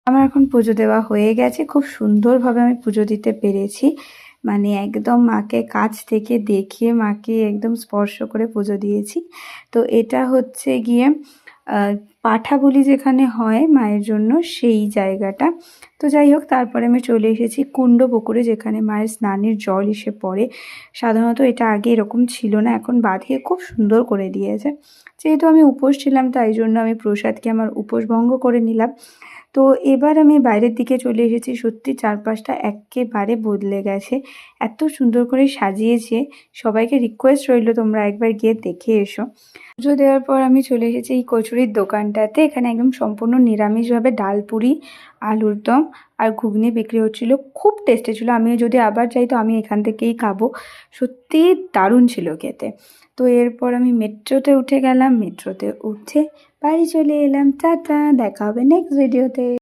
আমার এখন পুজো দেওয়া হয়ে গেছে, খুব সুন্দরভাবে আমি পুজো দিতে পেরেছি। মানে একদম মাকে কাছ থেকে দেখে মাকে একদম স্পর্শ করে পুজো দিয়েছি। তো এটা হচ্ছে গিয়ে পাঠা বলি যেখানে হয় মায়ের জন্য, সেই জায়গাটা। তো যাই হোক, তারপরে আমি চলে এসেছি কুণ্ড পুকুরে, যেখানে মায়ের স্নানের জল এসে পড়ে। সাধারণত এটা আগে এরকম ছিল না, এখন বাঁধিয়ে খুব সুন্দর করে দিয়েছে। যেহেতু আমি উপোস ছিলাম, তাই জন্য আমি প্রসাদকে আমার উপোস ভঙ্গ করে নিলাম। তো এবার আমি বাইরের দিকে চলে এসেছি। সত্যি চারপাশটা এক্কেবারে বদলে গেছে। এত সুন্দর করে সাজিয়েছে। সবাইকে রিকোয়েস্ট রইল তোমরা একবার গিয়ে দেখে এসো। পুজো দেওয়ার পর আমি চলে এসেছি এই কচুরির দোকানটাতে। এখানে একদম সম্পূর্ণ নিরামিষভাবে ডাল পুরি, আলুর দম আর ঘুগনি বিক্রি হচ্ছিল। খুব টেস্টি ছিল। আমি যদি আবার যাই তো আমি এখান থেকেই খাবো। সত্যিই দারুণ ছিল খেতে। তো এরপর আমি মেট্রোতে উঠে গেলাম। মেট্রোতে উঠে বাড়ি চলে এলাম। টাটা, দেখা হবে নেক্সট ভিডিওতে।